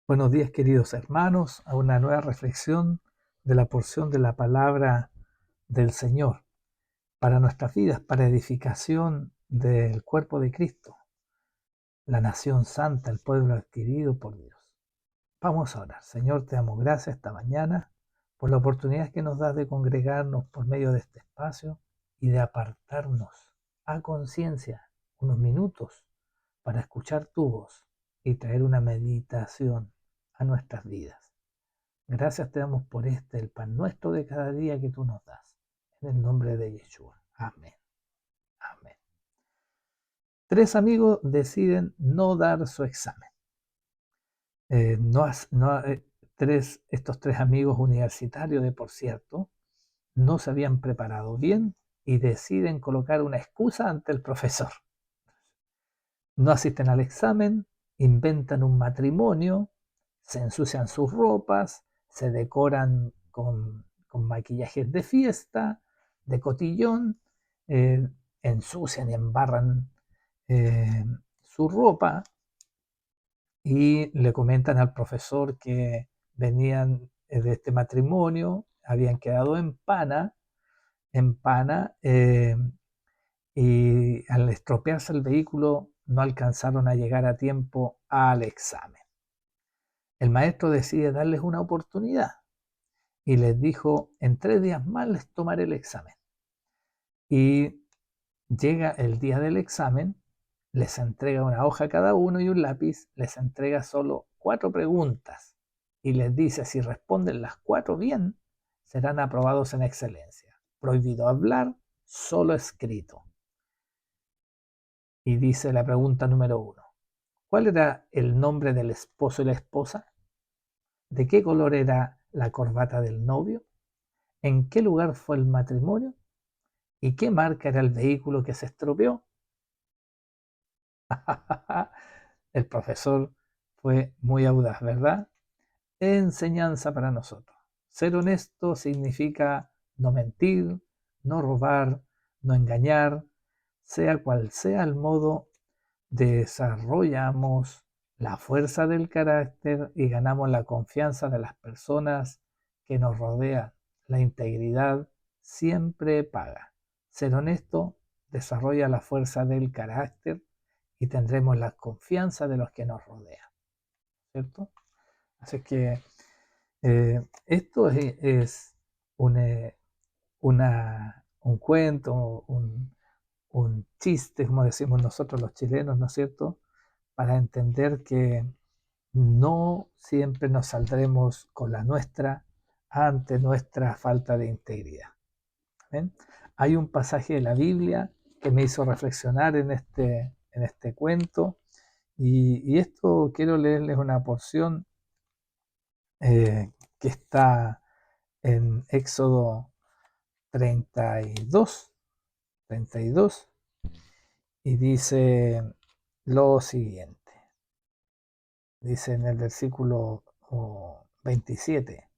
Buenos días, queridos hermanos, a una nueva reflexión de la porción de la palabra del Señor para nuestras vidas, para edificación del cuerpo de Cristo, la nación santa, el pueblo adquirido por Dios. Vamos a orar. Señor, te damos gracias esta mañana por la oportunidad que nos das de congregarnos por medio de este espacio y de apartarnos a conciencia unos minutos para escuchar tu voz y traer una meditación a nuestras vidas. Gracias te damos por el pan nuestro de cada día que tú nos das. En el nombre de Yeshua. Amén. Amén. Tres amigos deciden no dar su examen. Eh, no, no, estos tres amigos universitarios, de por cierto, no se habían preparado bien y deciden colocar una excusa ante el profesor. No asisten al examen, inventan un matrimonio, se ensucian sus ropas, se decoran con maquillajes de fiesta, de cotillón, eh, ensucian y embarran eh, su ropa y le comentan al profesor que venían de este matrimonio, habían quedado en Pana y al estropearse el vehículo no alcanzaron a llegar a tiempo al examen. El maestro decide darles una oportunidad y les dijo, en 3 días más les tomaré el examen. Y llega el día del examen, les entrega una hoja a cada uno y un lápiz, les entrega solo 4 preguntas y les dice, si responden las 4 bien, serán aprobados en excelencia. Prohibido hablar, solo escrito. Y dice la pregunta número 1. ¿Cuál era el nombre del esposo y la esposa? ¿De qué color era la corbata del novio? ¿En qué lugar fue el matrimonio? ¿Y qué marca era el vehículo que se estropeó? El profesor fue muy audaz, ¿verdad? Enseñanza para nosotros. Ser honesto significa no mentir, no robar, no engañar, sea cual sea el modo, desarrollamos la fuerza del carácter y ganamos la confianza de las personas que nos rodean. La integridad siempre paga. Ser honesto desarrolla la fuerza del carácter y tendremos la confianza de los que nos rodean, ¿cierto? Así que esto es un, un cuento, un chiste, como decimos nosotros los chilenos, ¿no es cierto? Para entender que no siempre nos saldremos con la nuestra ante nuestra falta de integridad. ¿Ven? Hay un pasaje de la Biblia que me hizo reflexionar en este cuento y esto quiero leerles una porción que está en Éxodo 32, 32 y dice lo siguiente. Dice en el versículo 27,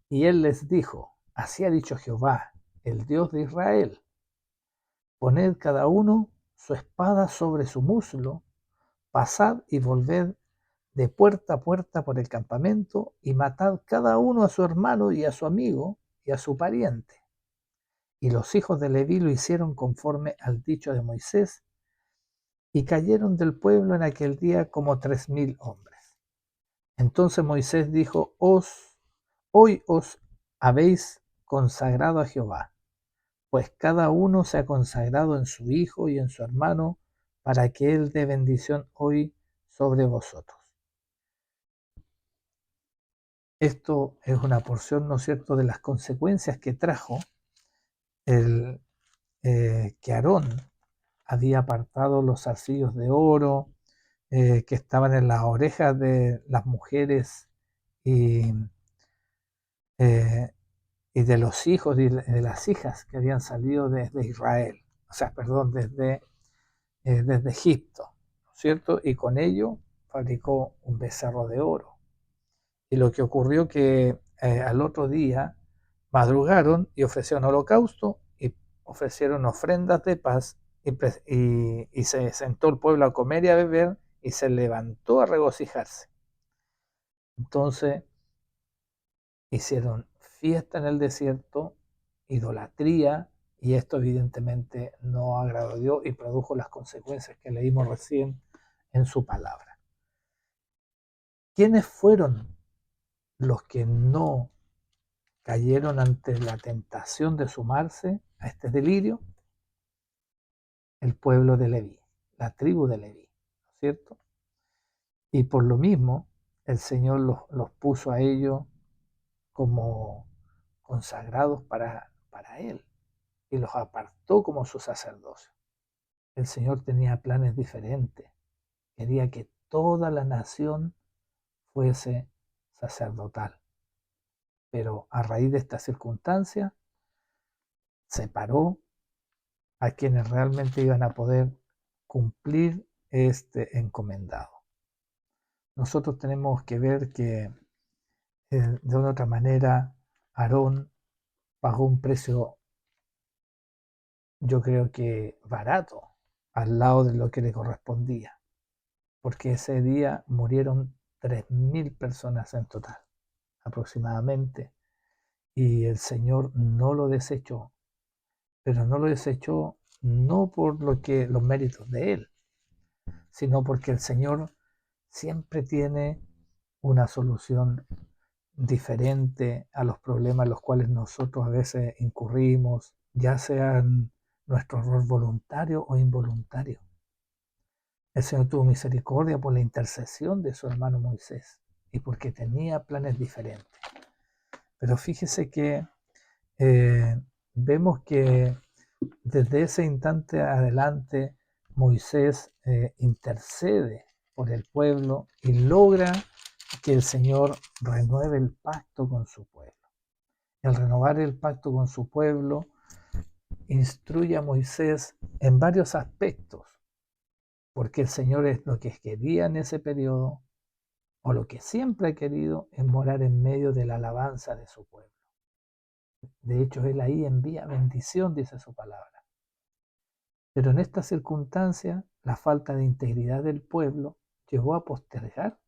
y él les dijo, así ha dicho Jehová, el Dios de Israel, poned cada uno su espada sobre su muslo, pasad y volved de puerta a puerta por el campamento, y matad cada uno a su hermano y a su amigo y a su pariente. Y los hijos de Leví lo hicieron conforme al dicho de Moisés, y cayeron del pueblo en aquel día como 3000 hombres. Entonces Moisés dijo, hoy os habéis consagrado a Jehová, pues cada uno se ha consagrado en su hijo y en su hermano, para que él dé bendición hoy sobre vosotros. Esto es una porción, ¿no es cierto?, de las consecuencias que trajo el, que Aarón había apartado los zarcillos de oro que estaban en las orejas de las mujeres y, eh, y de los hijos y de las hijas que habían salido desde Israel, o sea, perdón, desde Egipto, ¿no es cierto? Y con ello fabricó un becerro de oro. Y lo que ocurrió que al otro día madrugaron y ofrecieron holocausto y ofrecieron ofrendas de paz y se sentó el pueblo a comer y a beber y se levantó a regocijarse. Entonces hicieron fiesta en el desierto, idolatría, y esto evidentemente no agradó a Dios y produjo las consecuencias que leímos recién en su palabra. ¿Quiénes fueron los que no cayeron ante la tentación de sumarse a este delirio? El pueblo de Leví, la tribu de Leví, ¿no es cierto? Y por lo mismo, el Señor los puso a ellos como consagrados para Él y los apartó como su sacerdocio. El Señor tenía planes diferentes. Quería que toda la nación fuese sacerdotal. Pero a raíz de esta circunstancia, separó a quienes realmente iban a poder cumplir este encomendado. Nosotros tenemos que ver que de una otra manera Aarón pagó un precio, yo creo que barato, al lado de lo que le correspondía, porque ese día murieron 3.000 personas en total, aproximadamente, y el Señor no lo desechó, pero no lo desechó no por los méritos de Él, sino porque el Señor siempre tiene una solución diferente a los problemas en los cuales nosotros a veces incurrimos, ya sean nuestro error voluntario o involuntario. El Señor tuvo misericordia por la intercesión de su hermano Moisés y porque tenía planes diferentes. Pero fíjese que vemos que desde ese instante adelante Moisés intercede por el pueblo y logra que el Señor renueve el pacto con su pueblo. Al renovar el pacto con su pueblo, instruye a Moisés en varios aspectos, porque el Señor es lo que quería en ese periodo, o lo que siempre ha querido, es morar en medio de la alabanza de su pueblo. De hecho, Él ahí envía bendición, dice su palabra. Pero en esta circunstancia, la falta de integridad del pueblo llevó a postergar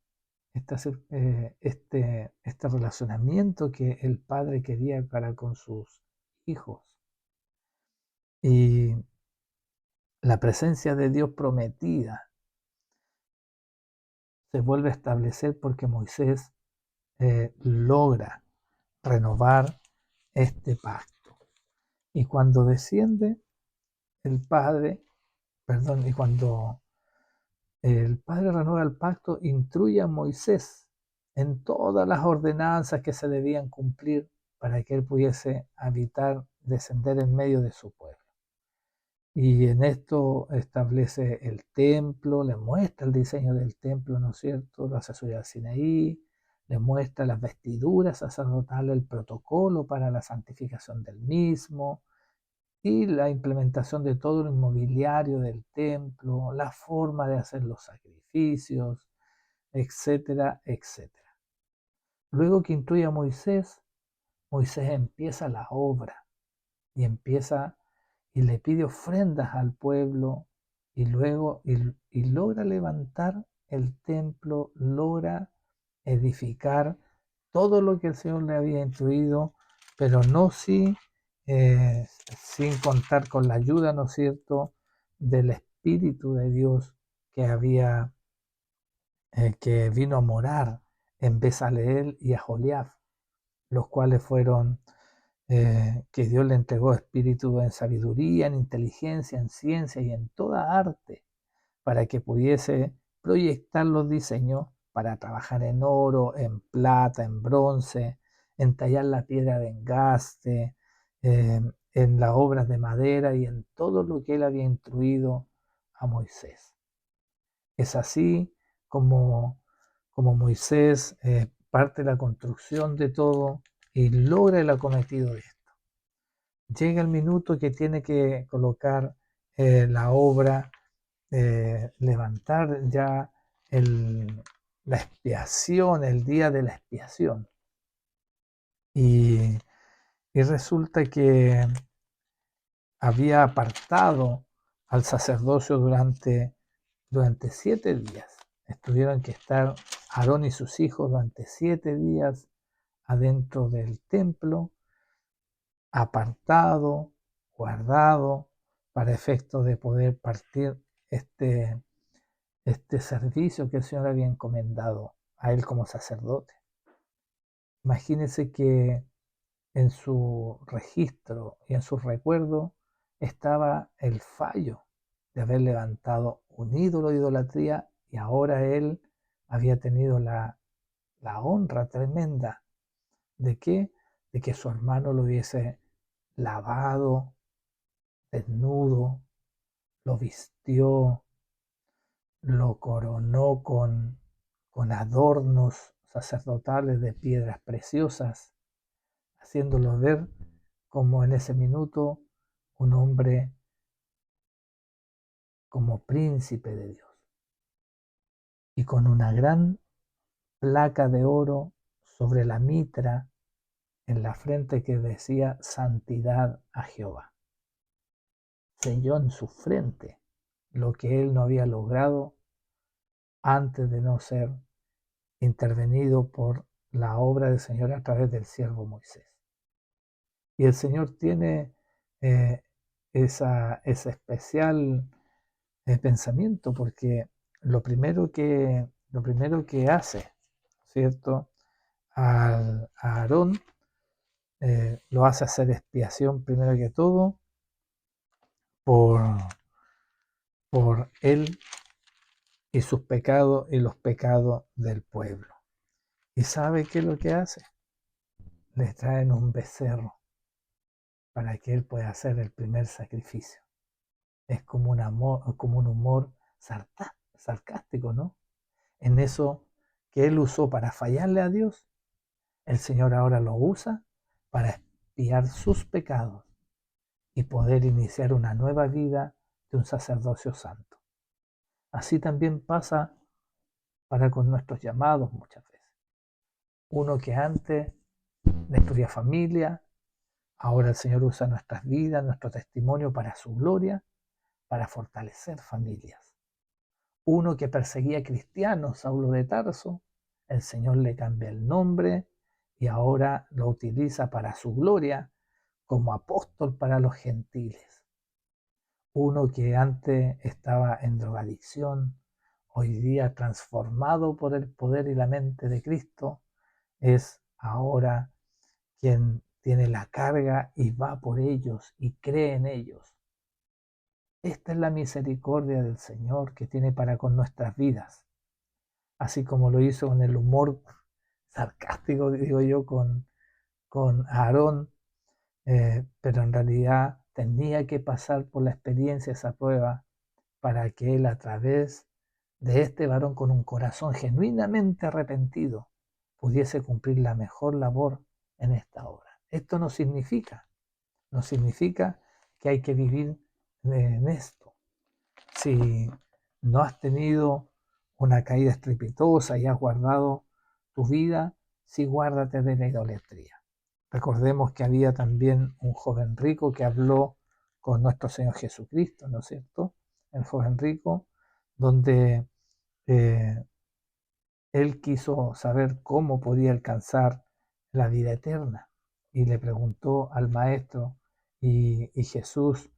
este relacionamiento que el padre quería para con sus hijos. Y la presencia de Dios prometida se vuelve a establecer porque Moisés logra renovar este pacto. Y cuando desciende el Padre, perdón, y cuando el Padre renueva el pacto, instruye a Moisés en todas las ordenanzas que se debían cumplir para que él pudiese habitar, descender en medio de su pueblo. Y en esto establece el templo, le muestra el diseño del templo, ¿no es cierto? Lo hace subir al Sinaí, le muestra las vestiduras sacerdotales, el protocolo para la santificación del mismo y la implementación de todo el mobiliario del templo, la forma de hacer los sacrificios, etcétera, etcétera. Luego que instruye a Moisés, Moisés empieza la obra y empieza y le pide ofrendas al pueblo y luego y logra levantar el templo, logra edificar todo lo que el Señor le había instruido, pero no sin contar con la ayuda, ¿no es cierto?, del Espíritu de Dios que que vino a morar en Bezaleel y a Joliab, los cuales fueron que Dios le entregó espíritu en sabiduría, en inteligencia, en ciencia y en toda arte, para que pudiese proyectar los diseños para trabajar en oro, en plata, en bronce, en tallar la piedra de engaste, en las obras de madera y en todo lo que él había instruido a Moisés. Es así como Moisés parte la construcción de todo y logra el acometido de esto. Llega el minuto que tiene que colocar la obra, levantar ya la expiación, el día de la expiación. Y resulta que había apartado al sacerdocio durante 7 días. Tuvieron que estar Aarón y sus hijos durante 7 días adentro del templo, apartado, guardado, para efecto de poder partir este servicio que el Señor había encomendado a él como sacerdote. Imagínense que en su registro y en su recuerdo estaba el fallo de haber levantado un ídolo de idolatría, y ahora él había tenido la honra tremenda de que, de que su hermano lo hubiese lavado, desnudo, lo vistió, lo coronó con adornos sacerdotales de piedras preciosas, haciéndolo ver como en ese minuto un hombre como príncipe de Dios, y con una gran placa de oro sobre la mitra en la frente que decía santidad a Jehová. Selló en su frente lo que él no había logrado antes de no ser intervenido por la obra del Señor a través del siervo Moisés. Y el Señor tiene eh, ese especial pensamiento, porque lo primero que hace, ¿cierto? A Aarón lo hace hacer expiación primero que todo por, por él y sus pecados y los pecados del pueblo. ¿Y sabe qué es lo que hace? Les traen un becerro para que él pueda hacer el primer sacrificio. Es como como un humor sarcástico, ¿no? En eso que él usó para fallarle a Dios, el Señor ahora lo usa para expiar sus pecados y poder iniciar una nueva vida de un sacerdocio santo. Así también pasa para con nuestros llamados muchas veces. Uno que antes destruía familia, ahora el Señor usa nuestras vidas, nuestro testimonio para su gloria, para fortalecer familias. Uno que perseguía cristianos, Saulo de Tarso, el Señor le cambia el nombre y ahora lo utiliza para su gloria como apóstol para los gentiles. Uno que antes estaba en drogadicción, hoy día transformado por el poder y la mente de Cristo, es ahora quien tiene la carga y va por ellos y cree en ellos. Esta es la misericordia del Señor que tiene para con nuestras vidas, así como lo hizo con el humor sarcástico, digo yo, con Aarón, pero en realidad tenía que pasar por la experiencia esa prueba para que él, a través de este varón con un corazón genuinamente arrepentido, pudiese cumplir la mejor labor en esta obra. Esto no significa que hay que vivir en esto. Si no has tenido una caída estrepitosa y has guardado tu vida, sí, guárdate de la idolatría. Recordemos que había también un joven rico que habló con nuestro Señor Jesucristo, ¿no es cierto? El joven rico, donde eh, él quiso saber cómo podía alcanzar la vida eterna y le preguntó al maestro, y Jesús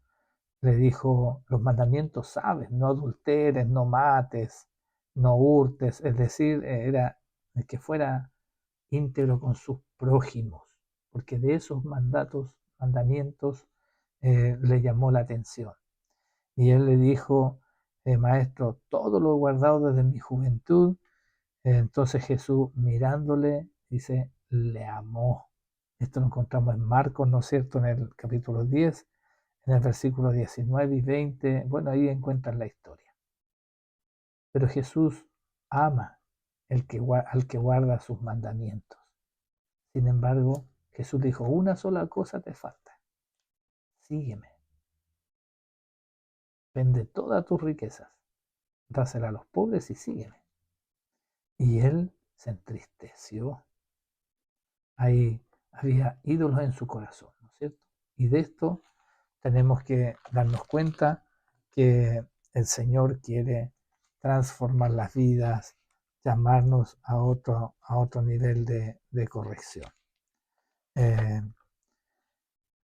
le dijo: los mandamientos sabes, no adulteres, no mates, no hurtes, es decir, era el que fuera íntegro con sus prójimos, porque de esos mandamientos le llamó la atención. Y él le dijo: maestro, todo lo he guardado desde mi juventud. Entonces Jesús, mirándole, dice, le amó. Esto lo encontramos en Marcos, ¿no es cierto?, en el capítulo 10, en el versículo 19 y 20. Bueno, ahí encuentran la historia. Pero Jesús ama al que guarda sus mandamientos. Sin embargo, Jesús dijo: una sola cosa te falta. Sígueme. Vende todas tus riquezas, dásela a los pobres y sígueme. Y él se entristeció. Ahí había ídolos en su corazón, ¿no es cierto? Y de esto tenemos que darnos cuenta, que el Señor quiere transformar las vidas, llamarnos a otro nivel de corrección.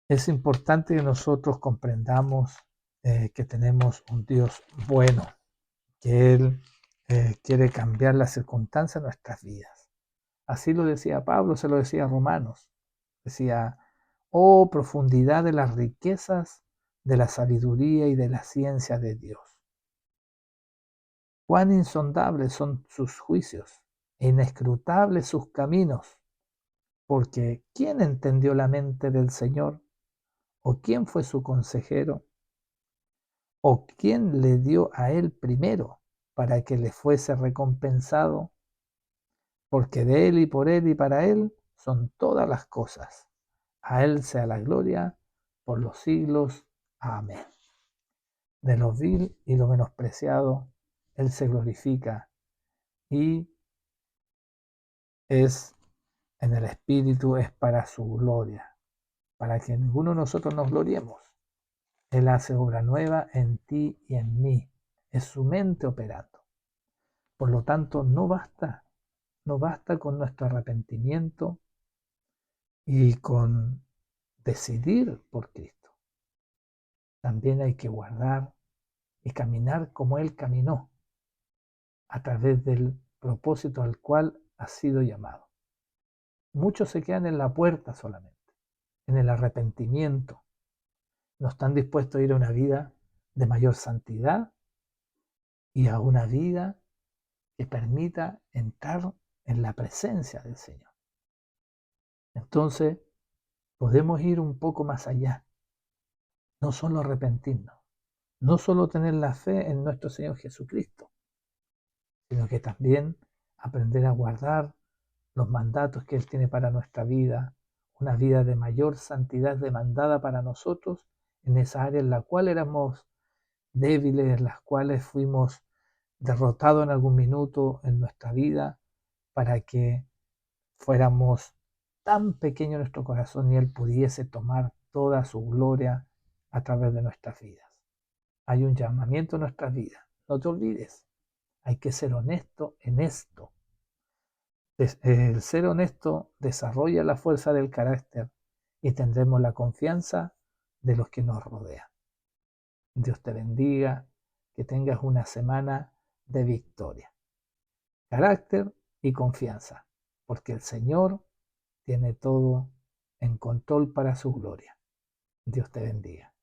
Es importante que nosotros comprendamos que tenemos un Dios bueno, que Él quiere cambiar las circunstancias de nuestras vidas. Así lo decía Pablo, se lo decía a Romanos. Decía, oh profundidad de las riquezas, de la sabiduría y de la ciencia de Dios. Cuán insondables son sus juicios e inescrutables sus caminos, porque ¿quién entendió la mente del Señor? ¿O quién fue su consejero? ¿O quién le dio a él primero para que le fuese recompensado? Porque de él y por él y para él son todas las cosas. A él sea la gloria por los siglos. Amén. De lo vil y lo menospreciado, él se glorifica y es en el Espíritu, es para su gloria, para que ninguno de nosotros nos gloriemos. Él hace obra nueva en ti y en mí. Es su mente operando. Por lo tanto, no basta con nuestro arrepentimiento y con decidir por Cristo. También hay que guardar y caminar como Él caminó, a través del propósito al cual ha sido llamado. Muchos se quedan en la puerta solamente, en el arrepentimiento. No están dispuestos a ir a una vida de mayor santidad y a una vida que permita entrar en la presencia del Señor. Entonces, podemos ir un poco más allá, no solo arrepentirnos, no solo tener la fe en nuestro Señor Jesucristo, sino que también aprender a guardar los mandatos que Él tiene para nuestra vida, una vida de mayor santidad demandada para nosotros en esa área en la cual éramos débiles, en las cuales fuimos derrotados en algún minuto en nuestra vida, para que fuéramos tan pequeño nuestro corazón y Él pudiese tomar toda su gloria a través de nuestras vidas. Hay un llamamiento en nuestras vidas. No te olvides, hay que ser honesto en esto. El ser honesto desarrolla la fuerza del carácter y tendremos la confianza de los que nos rodean. Dios te bendiga, que tengas una semana de victoria, carácter y confianza, porque el Señor tiene todo en control para su gloria. Dios te bendiga.